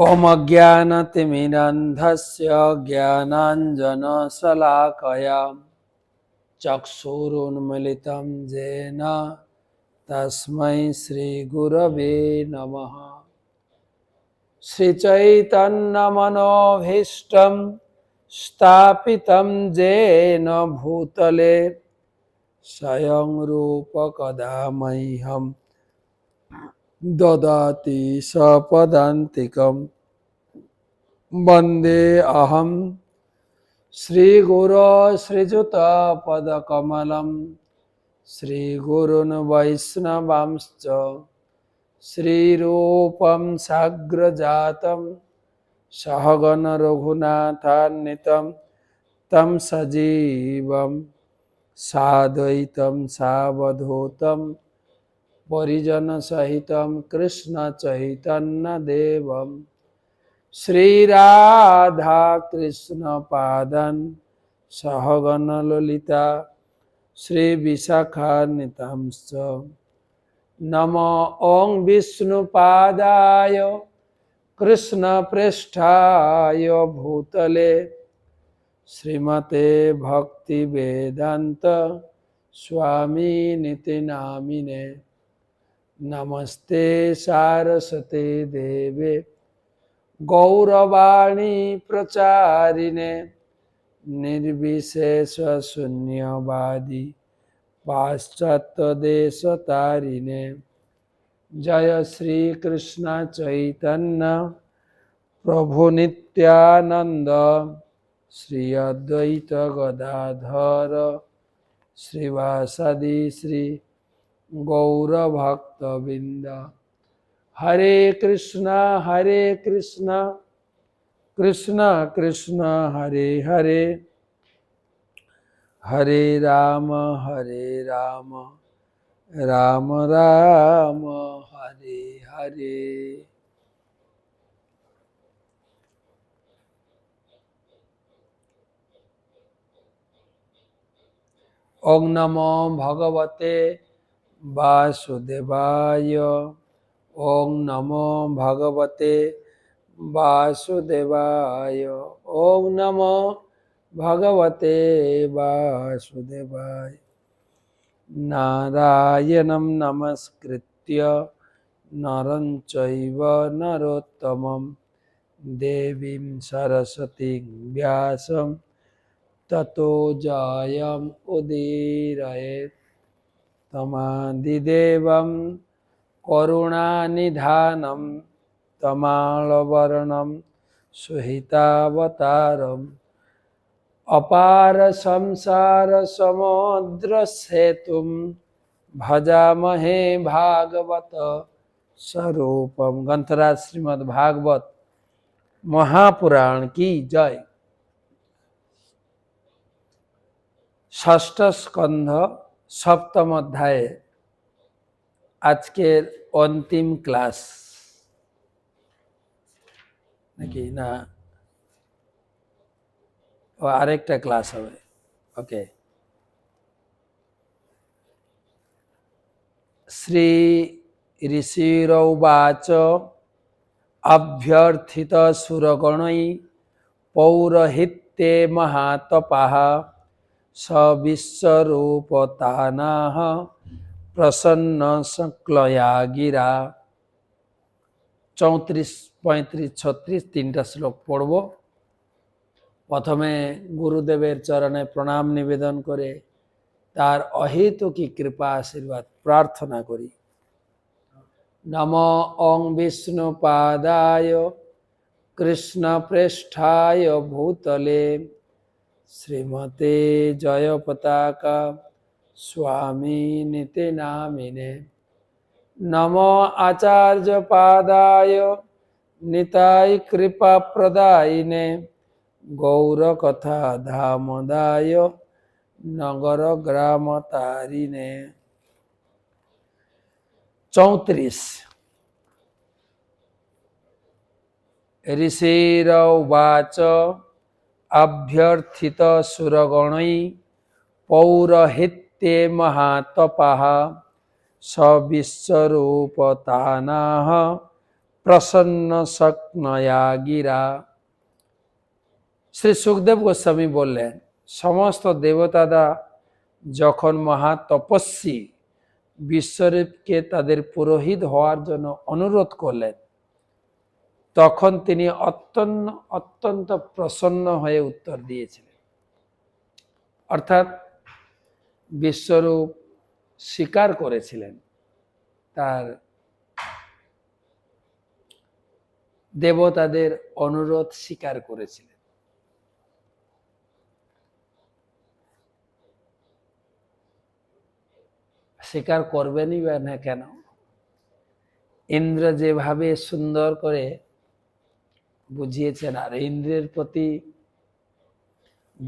ओम अज्ञानतिमिरन्धस्य ज्ञानाञ्जनशलाकया चक्षुरुन्मिलितं येन तस्मै श्रीगुरवे नमः। श्रीचैतन्यमनोभीष्टं स्थापितं येन भूतले स्वयं रूप कदा मह्यं ददाति सपदान्तिकं वन्दे अहं श्रीगुरो श्रीयुतपदकमलं श्रीगुरून् वैष्णवांश्च श्रीरूपं साग्रजातं सहगण रघुनाथान्वितं तं सजीवं साद्वैतं सावधूतं परिजनसहितं कृष्णचैतन्यदेवं श्रीराधा कृष्ण पादन सहगण ललिता श्रीविशाखान्वितांश्च नमो ओं विष्णुपादाय कृष्णप्रेष्ठाय भूतले श्रीमते भक्तिवेदांत स्वामिनिति नामिने नमस्ते सारस्वते देवे गौरवाणी प्रचारिणे निर्विशेष शून्यवादी पाश्चात्य देशतारिणे जय श्री कृष्ण चैतन्य प्रभु नित्यानंद श्री अद्वैत गदाधर श्रीवासदि श्री गौरभक्तबिंद। हरे कृष्णा कृष्णा कृष्णा हरे हरे हरे राम राम राम हरे हरे। ओम नमो भगवते वासुदेवाय। ओम नमो भगवते वासुदेवाय। ओम नमो भगवते वासुदेवाय। नारायणं नमस्कृत्य नरं चैव नरोत्तमं देवीं सरस्वतीं व्यासं ततो जयम् उदीरयेत्। तमादिदेवं करुणानिधानं तमालवर्णं सुहितावतारम् अपार संसार समुद्र सेतुं भजामहे भागवत स्वरूपम। ग्रंथराज श्रीमद् भागवत महापुराण की जय। षष्ठ स्कंध सप्तम अध्याय আজকের অন্তিম ক্লাস নাকি না ও আরেকটা ক্লাস হবে। ওকে। শ্রী ঋষিরৌবাচ अभ्यर्थित सुरगणै पौरहित्ये महातपाः सविश्वरूपतानाः प्रसन्न संक्लया गिरा। 34, 35, 36 तीनटा श्लोक पढ़ब। प्रथमे गुरुदेवेर चरणे प्रणाम निवेदन करे तार अहेतुकी कृपा आशीर्वाद प्रार्थना करी। नमो ओं विष्णुपादाय कृष्णप्रेष्ठाय भूतले श्रीमते जयपताका स्वामिनिति नामिने नमो आचार्यपादाय निताय कृपाप्रदायिने गौरकथा धामदाय नगरग्रामतारिणे। 34 ऋषिरौवाच अभ्यर्थित सुरगणै पौरहित्ये महातपाः सविश्वरूपतानाः প্রসন্ন শক্নয়া গিরা। শ্রী সুখদেব গোস্বামী বললেন, সমস্ত দেবতারা যখন মহা তপস্বী বিশ্বরূপকে তাদের পুরোহিত হওয়ার জন্য অনুরোধ করলেন, তখন তিনি অত্যন্ত প্রসন্ন হয়ে উত্তর দিয়েছিলেন। অর্থাৎ বিশ্বরূপ স্বীকার করেছিলেন, তার দেবতাদের অনুরোধ স্বীকার করেছিলেন। স্বীকার করবেনই বা না কেন? ইন্দ্র যেভাবে সুন্দর করে বুঝিয়েছেন, আর ইন্দ্রের প্রতি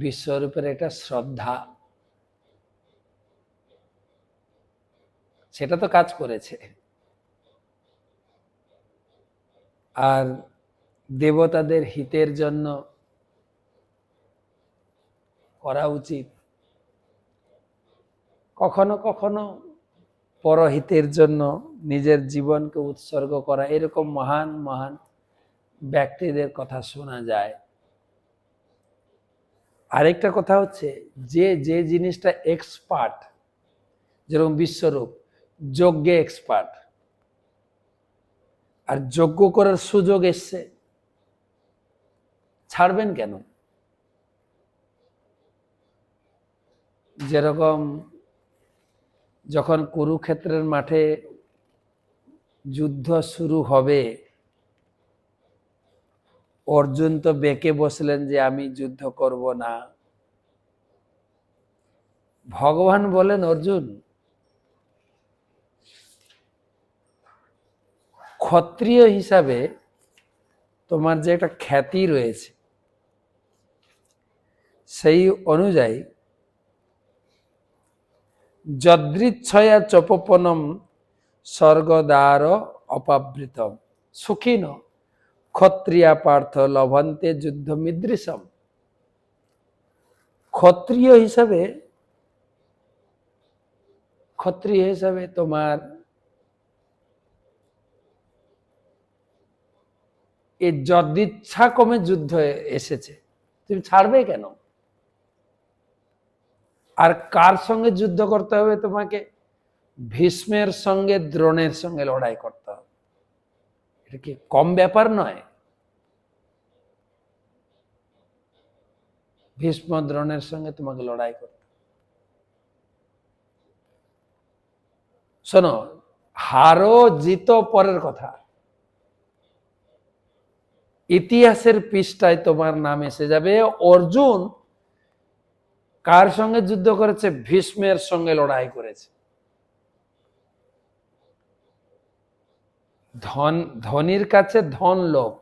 বিশ্বরূপের একটা শ্রদ্ধা, সেটা তো কাজ করেছে। আর দেবতাদের হিতের জন্য করা উচিত, কখনো কখনো পরহিতের জন্য নিজের জীবনকে উৎসর্গ করা, এরকম মহান মহান ব্যক্তিদের কথা শোনা যায়। আরেকটা কথা হচ্ছে, যে জিনিসটা এক্সপার্ট, যেরকম বিশ্বরূপ যজ্ঞে এক্সপার্ট, আর যজ্ঞ করার সুযোগ এসছে, ছাড়বেন কেন? যেরকম যখন কুরুক্ষেত্রের মাঠে যুদ্ধ শুরু হবে, অর্জুন তো বেঁকে বসলেন যে আমি যুদ্ধ করব না। ভগবান বলেন, অর্জুন, ক্ষত্রিয় হিসাবে তোমার যে একটা খ্যাতি রয়েছে, সেই অনুযায়ী যদৃচ্ছয়া চোপপনম স্বর্গদ্বার অপাবৃতম সুখিন ক্ষত্রিয়া পার্থ লভন্তে যুদ্ধ মিদৃশম। ক্ষত্রিয় হিসাবে তোমার এই যদিচ্ছা কমে যুদ্ধ এসেছে, তুমি ছাড়বে কেন? আর কার সঙ্গে যুদ্ধ করতে হবে তোমাকে? ভীষ্মের সঙ্গে দ্রোণের সঙ্গে লড়াই করতে হবে। এটা কি কম ব্যাপার নয়? ভীষ্ম দ্রোণের সঙ্গে তোমাকে লড়াই করতে। শোনো, হারো জিত পরের কথা, ইতিহাসের পৃষ্ঠায় তোমার নাম এসে যাবে। অর্জুন কার সঙ্গে যুদ্ধ করেছে? ভীষ্মের সঙ্গে লড়াই করেছে। ধনীর কাছে ধন লোভ,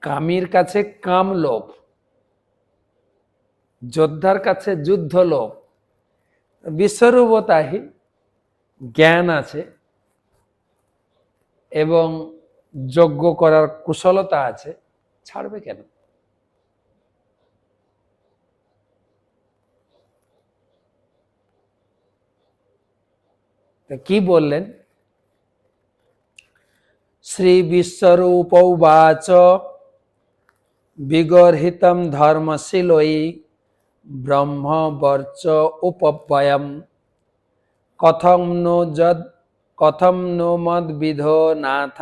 কামীর কাছে কাম লোভ, যোদ্ধার কাছে যুদ্ধ লোভ। বিশ্বরূপতাহি জ্ঞান আছে এবং যজ্ঞ করার কুশলতা আছে, ছাড়বে কেন? কি বললেন? শ্রী বিশ্বরূপ উবাচ বিগর্হিতম ধর্মশীলই ব্রহ্মবর্চ উপব্যয়ম কথম নো মদ্বিধো নাথ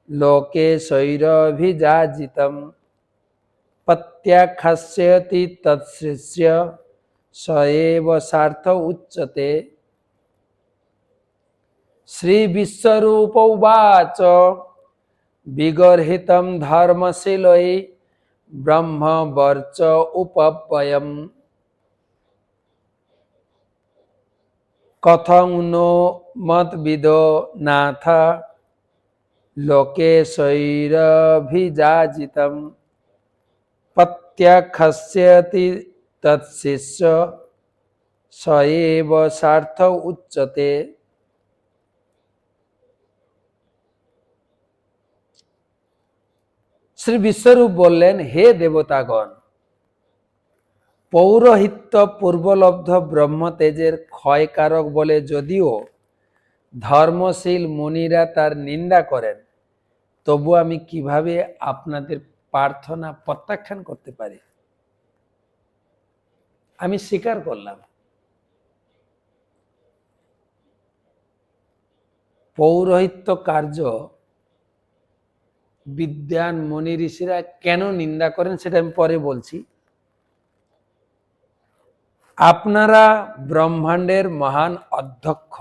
লোকে শৈরভিজাজিতম প্রত্যাখ্যাস্যতি তৎশিষ্য স এব সার্থ উচ্যতে। শ্রী বিশ্বরূপ উবাচ বিগর্হিতম ধর্মশীলই ব্রহ্মবর্চ উপব্যয়ম কথং নো মতবিদো নাথ লোকে শৈরভিজাজিতম প্রত্যাখ্যাস্যতি তৎশিষ্য স এব সার্থ উচ্যতে। শ্রী বিশ্বরূপ বললেন, হে দেবতাগণ, পৌরোহিত্য পূর্বলব্ধ ব্রহ্মতেজের ক্ষয়কারক বলে যদিও ধর্মশীল মুনিরা তার নিন্দা করেন, তবু আমি কিভাবে আপনাদের প্রার্থনা প্রত্যাখ্যান করতে পারি? আমি স্বীকার করলাম। পৌরোহিত্য কার্য বিদ্বান মুনি ঋষিরা কেন নিন্দা করেন সেটা আমি পরে বলছি। আপনারা ব্রহ্মাণ্ডের মহান অধ্যক্ষ,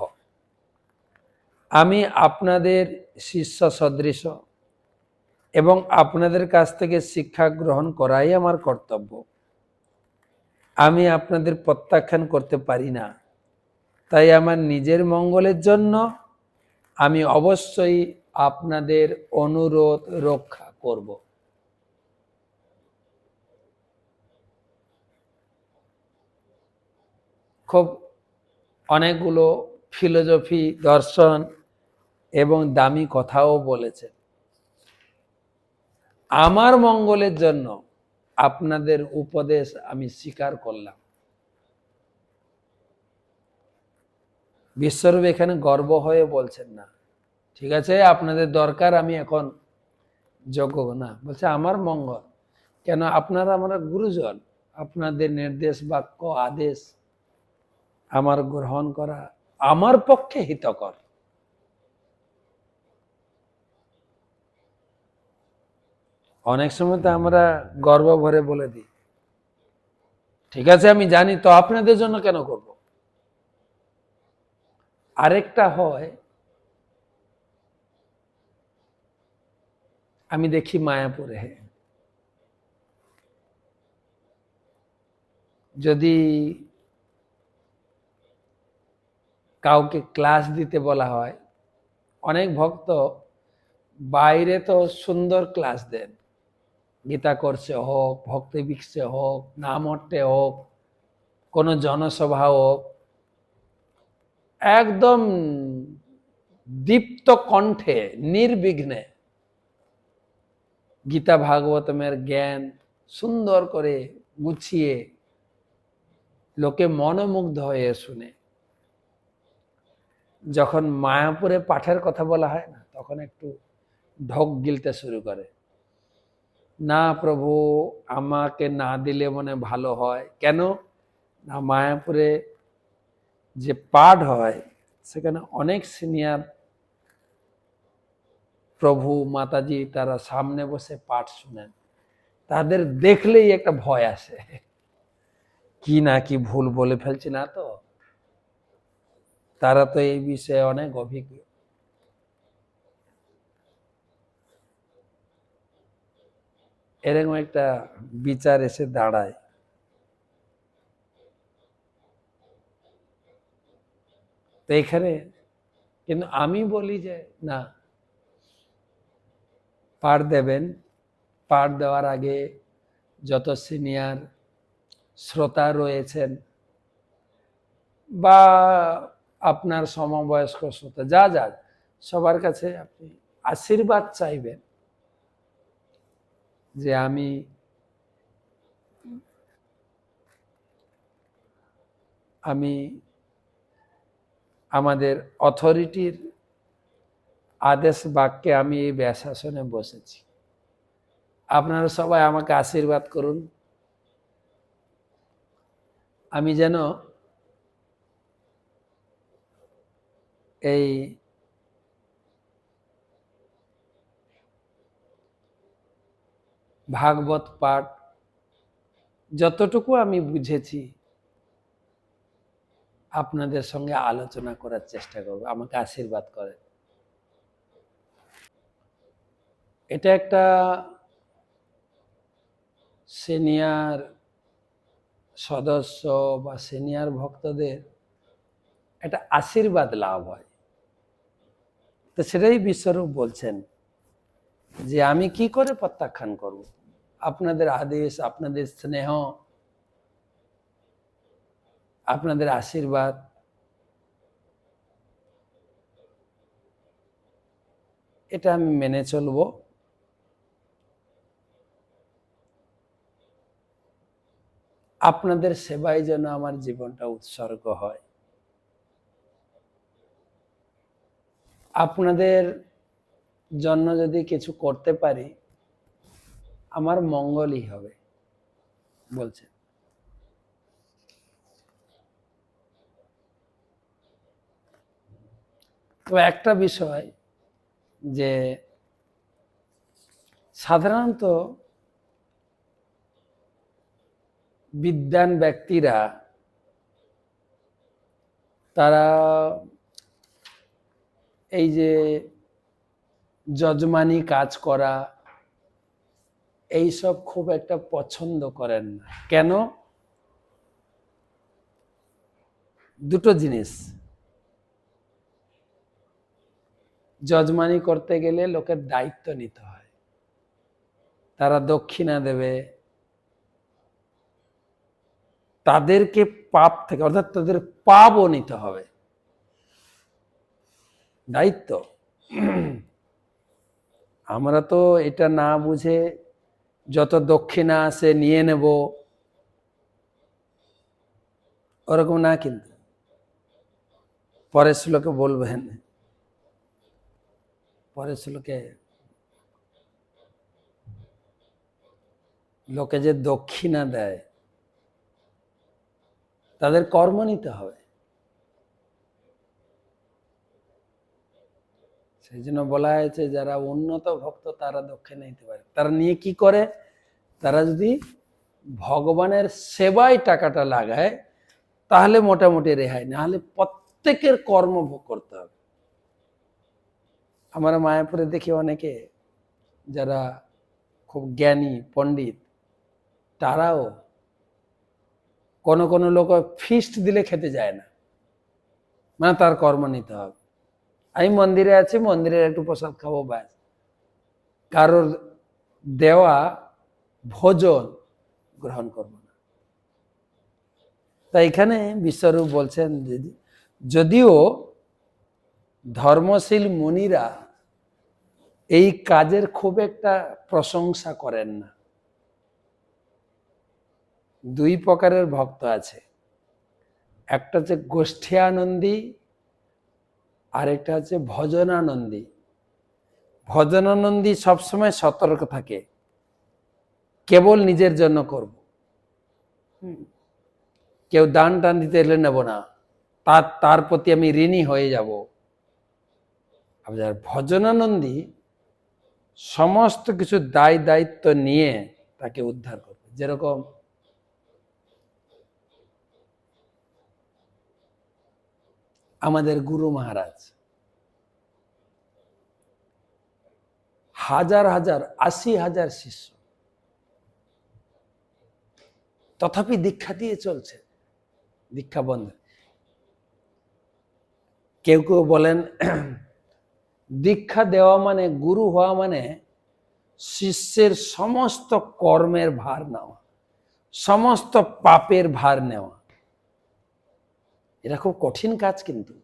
আমি আপনাদের শিষ্য সদৃশ এবং আপনাদের কাছ থেকে শিক্ষা গ্রহণ করাই আমার কর্তব্য। আমি আপনাদের প্রত্যাখ্যান করতে পারি না, তাই আমার নিজের মঙ্গলের জন্য আমি অবশ্যই আপনাদের অনুরোধ রক্ষা করব। খুব অনেকগুলো ফিলোসফি, দর্শন এবং দামি কথাও বলেছেন। আমার মঙ্গলের জন্য আপনাদের উপদেশ আমি স্বীকার করলাম। বিশ্বরূপ এখানে গর্ব হয়ে বলছেন না, ঠিক আছে আপনাদের দরকার, আমি এখন যোগ্য না, বলছে আমার মঙ্গল। কেন? আপনারা আমার গুরুজন, আপনাদের নির্দেশ বাক্য আদেশ আমার গ্রহণ করা আমার পক্ষে হিতকর। অনেক সময় তো আমরা গর্ব ভরে বলে দিই, ঠিক আছে আমি জানি তো আপনাদের জন্য কেন করব। আরেকটা হয়, আমি দেখি মায়াপুরে যদি কাউকে ক্লাস দিতে বলা হয়, অনেক ভক্ত বাইরে তো সুন্দর ক্লাস দেন, গীতা কোর্সে হোক, ভক্তি বিক্সে হোক, নামট্টে হোক, কোনো জনসভা হোক, একদম দীপ্ত কণ্ঠে নির্বিঘ্নে গীতা ভাগবতমের জ্ঞান সুন্দর করে গুছিয়ে লোকে মনোমুগ্ধ হয়ে শুনে। যখন মায়াপুরে পাঠের কথা বলা হয় না, তখন একটু ঢোক গিলতে শুরু করে, না প্রভু আমাকে না দিলে মনে ভালো হয়। কেন না, মায়াপুরে যে পাঠ হয় সেখানে অনেক সিনিয়র প্রভু মাতাজি তারা সামনে বসে পাঠ শুনেন, তাদের দেখলেই একটা ভয় আসে, কি না কি ভুল বলে ফেলছি না তো। তারা তো এই বিষয়ে অনেক অভিজ্ঞ। এরকম একটা বিচার এসে দাঁড়ায়। তো এখানে কিন্তু আমি বলি যে না, পাঠ দেবেন, পাঠ দেওয়ার আগে যত সিনিয়র শ্রোতা রয়েছেন বা আপনার সমবয়স্ক শ্রোতা যা যা, সবার কাছে আপনি আশীর্বাদ চাইবেন যে আমি আমাদের অথরিটির আদেশ বাক্যে আমি এই ব্যাসাসনে বসেছি, আপনারা সবাই আমাকে আশীর্বাদ করুন, আমি যেন এই ভাগবত পাঠ যতটুকু আমি বুঝেছি আপনাদের সঙ্গে আলোচনা করার চেষ্টা করব, আমাকে আশীর্বাদ করেন। এটা একটা সিনিয়র সদস্য বা সিনিয়র ভক্তদের একটা আশীর্বাদ লাভ হয়। তো সেটাই বিশ্বরূপ বলছেন যে আমি কি করে প্রত্যাখ্যান করব আপনাদের আদেশ, আপনাদের স্নেহ, আপনাদের আশীর্বাদ। এটা আমি মেনে চলব। আপনাদের সেবায় যেন আমার জীবনটা উৎসর্গ হয়। আপনাদের জন্য যদি কিছু করতে পারি আমার মঙ্গলই হবে বলছে। তো একটা বিষয় যে সাধারণত বিদ্বান ব্যক্তিরা তারা এই যে যজমানি কাজ করা এইসব খুব একটা পছন্দ করেন না। কেন? দুটো জিনিস। যজমানি করতে গেলে লোকের দায়িত্ব নিতে হয়, তারা দক্ষিণা দেবে, তাদেরকে পাপ থেকে অর্থাৎ তাদের পাপও নিতে হবে, দায়িত্ব। আমরা তো এটা না বুঝে যত দক্ষিণা আসে নিয়ে নেব, ওরকম না। কিন্তু পরের শ্লোকে বলবেন, পরের শ্লোকে লোকে যে দক্ষিণা দেয় তাদের কর্ম নিতে হবে। সেই জন্য বলা হয়েছে যারা উন্নত ভক্ত তারা দক্ষিণা নিতে পারে। তারা নিয়ে কি করে? তারা যদি ভগবানের সেবায় টাকাটা লাগায় তাহলে মোটামুটি রেহাই, না হলে প্রত্যেকের কর্ম ভোগ করতে হবে। আমরা মায়াপুরে দেখি অনেকে যারা খুব জ্ঞানী পণ্ডিত, তারাও কোনো লোক ফিস্ট দিলে খেতে যায় না, মানে তার কর্ম নিতে হবে। আমি মন্দিরে আছি, মন্দিরের একটু প্রসাদ খাবো, ব্যাস। কারোর দেওয়া ভোজন গ্রহণ করব না। তাই এখানে বিশ্বরূপ বলছেন যদিও ধর্মশীল মুনিরা এই কাজের খুব একটা প্রশংসা করেন না। দুই প্রকারের ভক্ত আছে, একটা হচ্ছে গোষ্ঠী আনন্দী, আরেকটা হচ্ছে ভজনানন্দী। ভজনানন্দী সবসময় সতর্ক থাকে, কেবল নিজের জন্য করব, কেউ দান টান দিতে এলে নেব না, তার প্রতি আমি ঋণী হয়ে যাব। আর ভজনানন্দী সমস্ত কিছু দায় দায়িত্ব নিয়ে তাকে উদ্ধার করবে। যেরকম আমাদের গুরু মহারাজ হাজার হাজার 80,000 শিষ্য, তথাপি দীক্ষা দিয়ে চলছে, দীক্ষা বন্ধ। কেউ কেউ বলেন দীক্ষা দেওয়া মানে, গুরু হওয়া মানে শিষ্যের সমস্ত কর্মের ভার নেওয়া, সমস্ত পাপের ভার নেওয়া। এটা খুব কঠিন কাজ। কিন্তু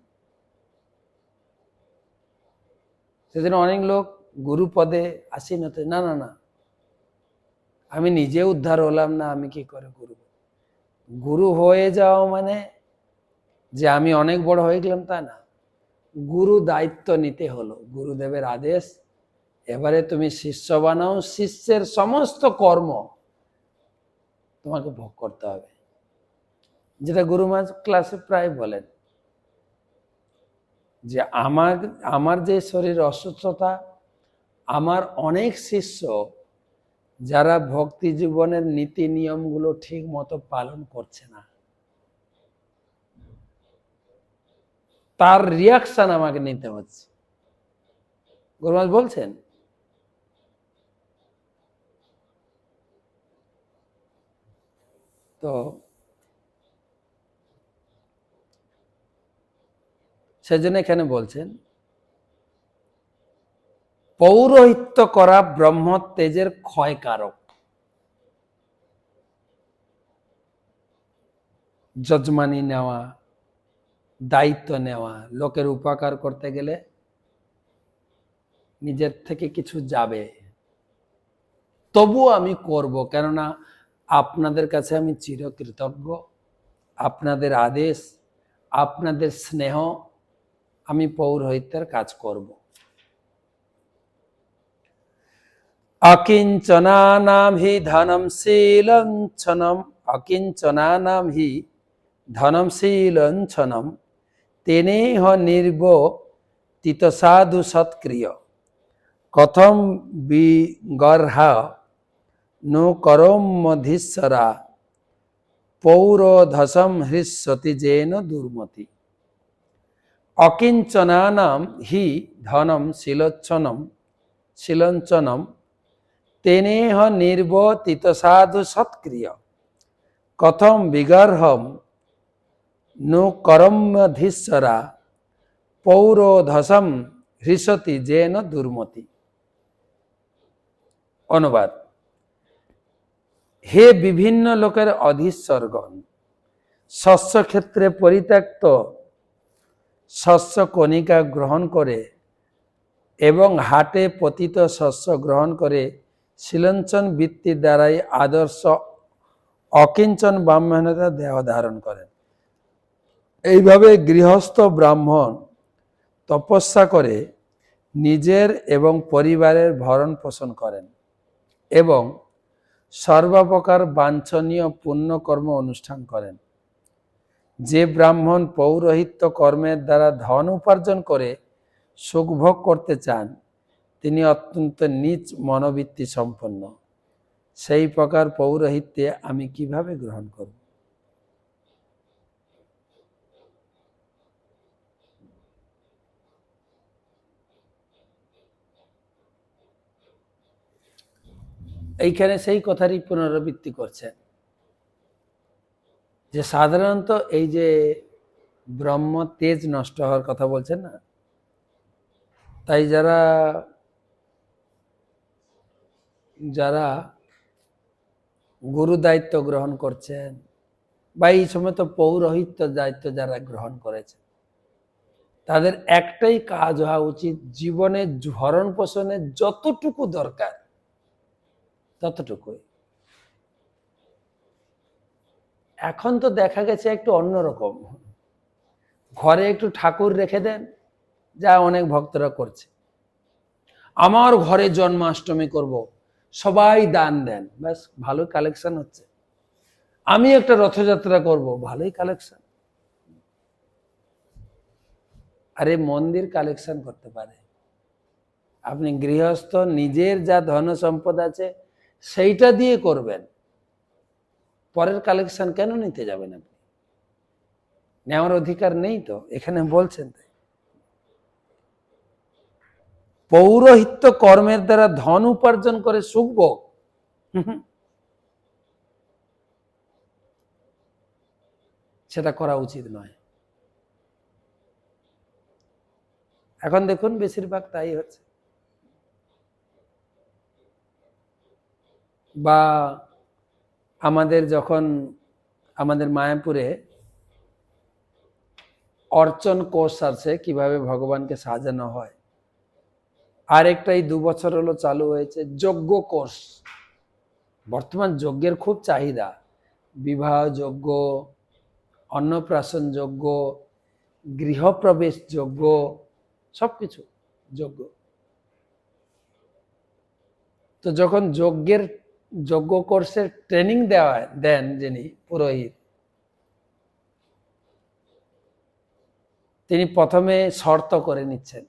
সেজন্য অনেক লোক গুরু পদে আসীন হতে, না না না, আমি নিজে উদ্ধার হলাম না, আমি কি করে গুরু? গুরু হয়ে যাওয়া মানে যে আমি অনেক বড় হয়ে গেলাম তা না। গুরু দায়িত্ব নিতে হলো, গুরুদেবের আদেশ, এবারে তুমি শিষ্য বানাও, শিষ্যের সমস্ত কর্ম তোমাকে ভোগ করতে হবে। যেটা গুরু মহারাজ ক্লাসে প্রায় বলেন যে আমার যে শরীর অসুস্থতা, আমার অনেক শিষ্য যারা ভক্তি জীবনের নীতি নিয়মগুলো ঠিক মতো পালন করছে না, তার রিয়াকশন আমাকে নিতে হচ্ছে। গুরু মহারাজ বলছেন তো সেজন্য এখানে বলছেন পৌরোহিত্য করা ব্রহ্ম তেজের ক্ষয়কারক। যজমানি নেওয়া, দায়িত্ব নেওয়া, লোকের উপকার করতে গেলে নিজের থেকে কিছু যাবে, তবুও আমি করব, কেননা আপনাদের কাছে আমি চিরকৃতজ্ঞ। আপনাদের আদেশ, আপনাদের স্নেহ আমি পৌরোহিত্যের কাজ করব। অকিঞ্চনানাম হি ধনম শীলঞ্ছনম, অকিঞ্চনানাম হি ধনম শীলঞ্ছনম, তেনেহ নির্বতিত সাধু সৎক্রিয়, কথম বিগর্হা নো করমধীশ্বরা, পৌরোধসম হৃষ্যতি যেন দুর্মতি। অকিঞ্চনানাম হি ধনম শীলঞ্চনম, তেনেহ নির্বতিত সাধু সৎক্রিয়, কথম বিগর্হম নো করমধীশ্বরা, পৌরোধসম হৃষতি যেন দুর্মতি। অনুবাদ: হে বিভিন্ন লোকের অধীশ্বরগণ, শস্য ক্ষেত্রে পরিত্যক্ত শস্য কণিকা গ্রহণ করে এবং হাটে পতিত শস্য গ্রহণ করে শিলঞ্চন বৃত্তির দ্বারাই আদর্শ অকিঞ্চন ব্রাহ্মণতা দেহ ধারণ করেন। এইভাবে গৃহস্থ ব্রাহ্মণ তপস্যা করে নিজের এবং পরিবারের ভরণ পোষণ করেন এবং সর্বপ্রকার বাঞ্ছনীয় পুণ্যকর্ম অনুষ্ঠান করেন। যে ব্রাহ্মণ পৌরোহিত্য কর্মের দ্বারা ধন উপার্জন করে সুখভোগ করতে চান, তিনি অত্যন্ত নীচ মনোবৃত্তি সম্পন্ন। সেই প্রকার পৌরোহিত্যে আমি কিভাবে গ্রহণ করব? এইখানে সেই কথারই পুনরাবৃত্তি করছেন যে সাধারণত এই যে ব্রহ্ম তেজ নষ্ট হওয়ার কথা বলছেন না, তাই যারা যারা গুরু দায়িত্ব গ্রহণ করছেন বা এই সময় তো পৌরোহিত্য দায়িত্ব যারা গ্রহণ করেছে, তাদের একটাই কাজ হওয়া উচিত, জীবনে ভরণ পোষণের যতটুকু দরকার ততটুকুই। এখন তো দেখা গেছে একটু অন্যরকম, ঘরে একটু ঠাকুর রেখে দেন, যা অনেক ভক্তরা করছে। আমার ঘরে জন্মাষ্টমী করব, সবাই দান দেন, ব্যাস ভালোই কালেকশন হচ্ছে। আমি একটা রথযাত্রা করব, ভালোই কালেকশন। আরে মন্দির কালেকশন করতে পারে, আপনি গৃহস্থ নিজের যা ধন সম্পদ আছে সেইটা দিয়ে করবেন, পরের কালেকশন কেন নিতে যাবেন? আপনি নেওয়ার অধিকার নেই তো, এখানে বলছেন। পৌরোহিত্য কর্মের দ্বারা ধন উপার্জন করে সুখ ভোগ, সেটা করা উচিত নয়। এখন দেখুন বেশিরভাগ তাই হচ্ছে। বা আমাদের যখন আমাদের মায়াপুরে অর্চন কোর্স আছে, কিভাবে ভগবানকে সাজানো হয়, আরেকটাই 2 বছর হলো চালু হয়েছে যজ্ঞ কোর্স। বর্তমান যজ্ঞের খুব চাহিদা, বিবাহ যজ্ঞ, অন্নপ্রাশন যজ্ঞ, গৃহপ্রবেশ যজ্ঞ, সবকিছু যজ্ঞ। তো যখন যজ্ঞ কোর্সের ট্রেনিং দেন যিনি পুরোহিত, তিনি প্রথমে শর্ত করে নিচ্ছেন,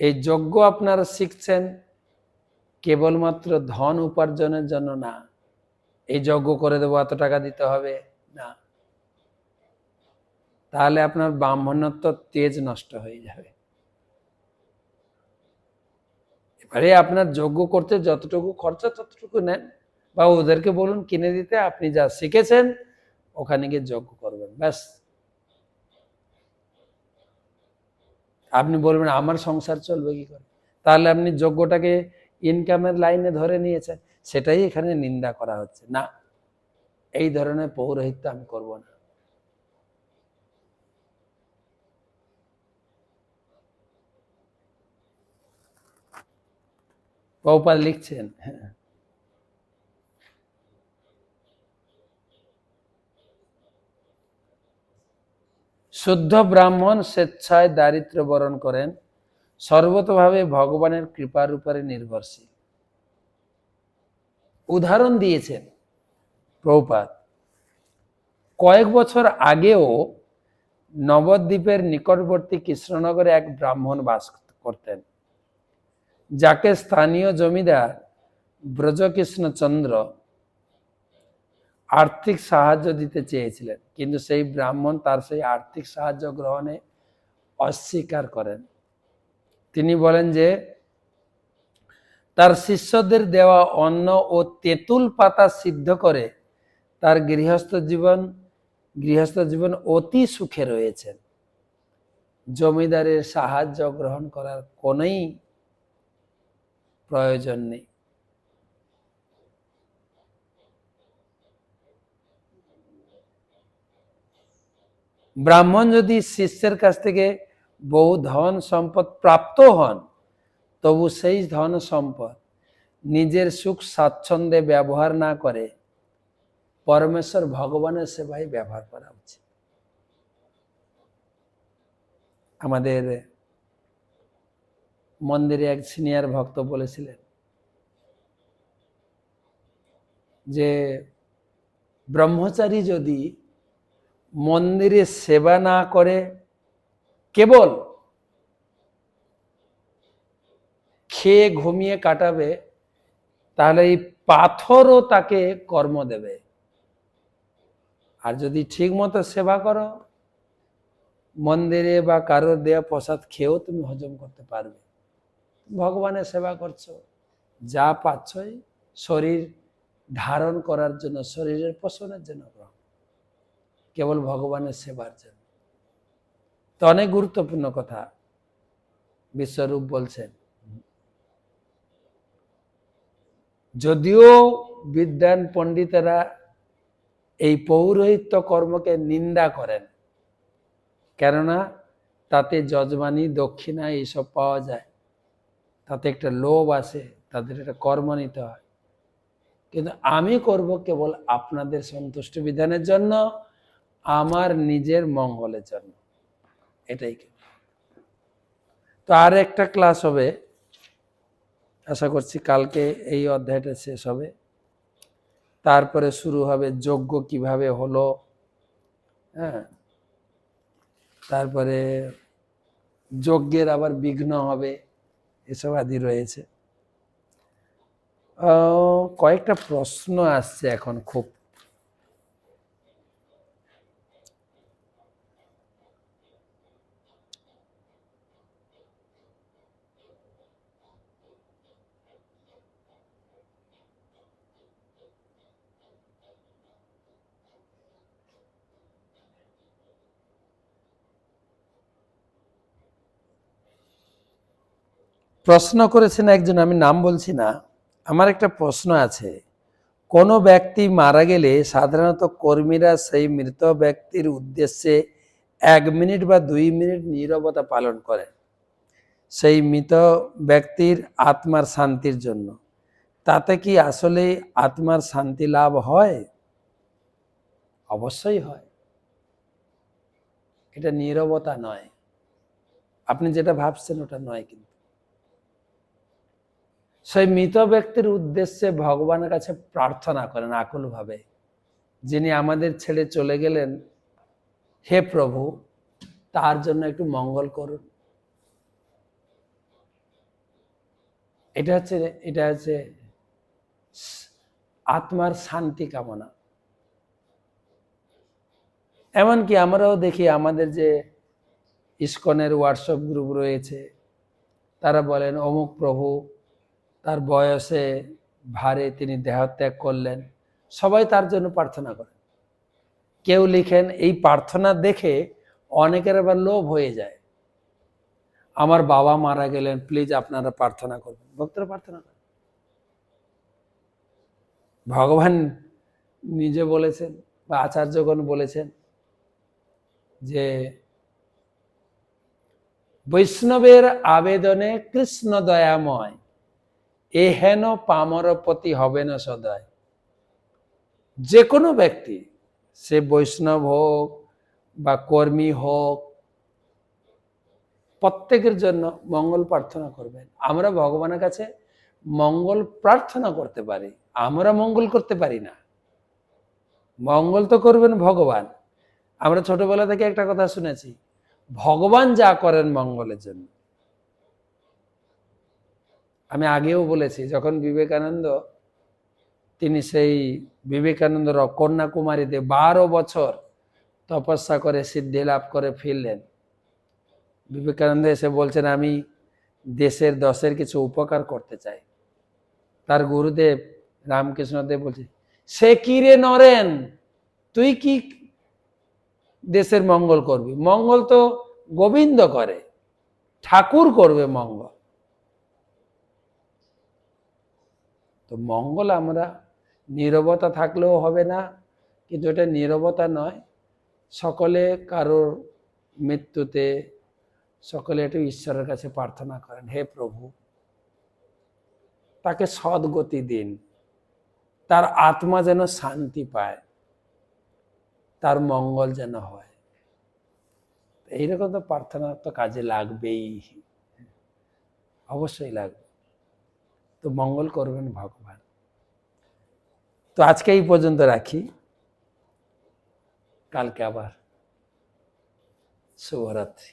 এই যজ্ঞ আপনারা শিখছেন কেবলমাত্র ধন উপার্জনের জন্য না, এই যজ্ঞ করে দেবো এত টাকা দিতে হবে না, তাহলে আপনার ব্রাহ্মণত্ব তেজ নষ্ট হয়ে যাবে। এবারে আপনার যজ্ঞ করতে যতটুকু খরচা ততটুকু নেন, বা ওদেরকে বলুন কিনে দিতে, আপনি যা শিখেছেন ওখানে গিয়ে যজ্ঞ করবেন, ব্যাস। আপনি বলবেন আমার সংসার চলবে কি করে, তাহলে আপনি যজ্ঞটাকে ইনকামের লাইনে ধরে নিয়েছেন, সেটাই এখানে নিন্দা করা হচ্ছে। না, এই ধরনের পৌরোহিত্য আমি করব না। প্রভুপাদ লিখছেন, শুদ্ধ ব্রাহ্মণ স্বেচ্ছায় দারিদ্র্য বরণ করেন, সর্বতভাবে ভগবানের কৃপার উপরে নির্ভরশীল। উদাহরণ দিয়েছেন প্রভুপাদ। কয়েক বছর আগেও নবদ্বীপের নিকটবর্তী কৃষ্ণনগরে এক ব্রাহ্মণ বাস করতেন, যাকে স্থানীয় জমিদার ব্রজকৃষ্ণচন্দ্র আর্থিক সাহায্য দিতে চেয়েছিলেন, কিন্তু সেই ব্রাহ্মণ তার সেই আর্থিক সাহায্য গ্রহণে অস্বীকার করেন। তিনি বলেন যে তার শিষ্যদের দেওয়া অন্ন ও তেঁতুল পাতা সিদ্ধ করে তার গৃহস্থ জীবন অতি সুখে রয়েছেন। জমিদারের সাহায্য গ্রহণ করার কোনোই প্রয়োজন নেই। ব্রাহ্মণ যদি শিষ্যের কাছ থেকে বহু ধন সম্পদ প্রাপ্ত হন, তবু সেই ধন সম্পদ নিজের সুখ স্বাচ্ছন্দ্যে ব্যবহার না করে পরমেশ্বর ভগবানের সেবায় ব্যবহার করা উচিত। আমাদের মন্দিরে এক সিনিয়র ভক্ত বলেছিলেন যে ব্রহ্মচারী যদি মন্দিরে সেবা না করে কেবল খেয়ে ঘুমিয়ে কাটাবে, তাহলে এই পাথরও তাকে কর্ম দেবে। আর যদি ঠিক মতো সেবা করো, মন্দিরে বা কারোর দেয়া প্রসাদ খেয়েও তুমি হজম করতে পারবে। ভগবানের সেবা করছো, যা পাচ্ছই শরীর ধারণ করার জন্য, শরীরের পোষণের জন্য, কেবল ভগবানের সেবার জন্য। তো অনেক গুরুত্বপূর্ণ কথা বিশ্বরূপ বলছেন। যদিও বিদ্বান পণ্ডিতেরা এই পৌরোহিত্য কর্মকে নিন্দা করেন, কেননা তাতে যজমানি দক্ষিণা এইসব পাওয়া যায়, তাতে একটা লোভ আসে, তাদের একটা কর্ম নিতে হয়। কিন্তু আমি করব কেবল আপনাদের সন্তুষ্টি বিধানের জন্য, আমার নিজের মঙ্গলের জন্য, এটাই। তো আর একটা ক্লাস হবে, আশা করছি কালকে এই অধ্যায়টা শেষ হবে। তারপরে শুরু হবে যজ্ঞ কিভাবে হলো, হ্যাঁ, তারপরে যজ্ঞের আবার বিঘ্ন হবে, এসব আদি রয়েছে। কয়েকটা প্রশ্ন আসছে এখন খুব। প্রশ্ন করেছেন একজন, আমি নাম বলছি না। আমার একটা প্রশ্ন আছে, কোনো ব্যক্তি মারা গেলে সাধারণত কর্মীরা সেই মৃত ব্যক্তির উদ্দেশ্যে 1 মিনিট বা 2 মিনিট নীরবতা পালন করেন সেই মৃত ব্যক্তির আত্মার শান্তির জন্য। তাতে কি আসলে আত্মার শান্তি লাভ হয়? অবশ্যই হয়। এটা নীরবতা নয়, আপনি যেটা ভাবছেন ওটা নয়। কিন্তু সেই মৃত ব্যক্তির উদ্দেশ্যে ভগবানের কাছে প্রার্থনা করেন আকুলভাবে, যিনি আমাদের ছেড়ে চলে গেলেন, হে প্রভু তার জন্য একটু মঙ্গল করুন। এটা হচ্ছে আত্মার শান্তি কামনা। এমনকি আমরাও দেখি আমাদের যে ইসকনের হোয়াটসঅ্যাপ গ্রুপ রয়েছে, তারা বলেন অমুক প্রভু তার বয়সে ভারে তিনি দেহত্যাগ করলেন, সবাই তার জন্য প্রার্থনা করেন। কেউ লিখেন, এই প্রার্থনা দেখে অনেকের আবার লোভ হয়ে যায়, আমার বাবা মারা গেলেন, প্লিজ আপনারা প্রার্থনা করবেন। ভক্তরা প্রার্থনা করেন। ভগবান নিজে বলেছেন বা আচার্যগণ বলেছেন যে বৈষ্ণবের আবেদনে কৃষ্ণ দয়াময়, এ হেন পামরপতি হবে না সদয়। যে কোনো ব্যক্তি, সে বৈষ্ণব হোক বা কর্মী হোক, প্রত্যেকের জন্য মঙ্গল প্রার্থনা করবেন। আমরা ভগবানের কাছে মঙ্গল প্রার্থনা করতে পারি, আমরা মঙ্গল করতে পারি না। মঙ্গল তো করবেন ভগবান। আমরা ছোটবেলা থেকে একটা কথা শুনেছি, ভগবান যা করেন মঙ্গলের জন্য। আমি আগেও বলেছি, যখন বিবেকানন্দ তিনি সেই বিবেকানন্দ কন্যাকুমারীতে 12 বছর তপস্যা করে সিদ্ধি লাভ করে ফিরলেন, বিবেকানন্দ এসে বলছেন আমি দেশের দশের কিছু উপকার করতে চাই। তার গুরুদেব রামকৃষ্ণদেব বলছে, সে কি রে নরেন, তুই কি দেশের মঙ্গল করবি? মঙ্গল তো গোবিন্দ করে, ঠাকুর করবে মঙ্গল। তো মঙ্গল আমরা নীরবতা থাকলেও হবে না, কিন্তু এটা নীরবতা নয়, সকলে কারোর মৃত্যুতে সকলে একটু ঈশ্বরের কাছে প্রার্থনা করেন, হে প্রভু তাকে সদ্গতি দিন, তার আত্মা যেন শান্তি পায়, তার মঙ্গল যেন হয়। এইরকম তো প্রার্থনা তো কাজে লাগবেই, অবশ্যই লাগবে। তো মঙ্গল করবেন ভগবান। তো আজকে এই পর্যন্ত রাখি, কালকে আবার। শুভরাত্রি।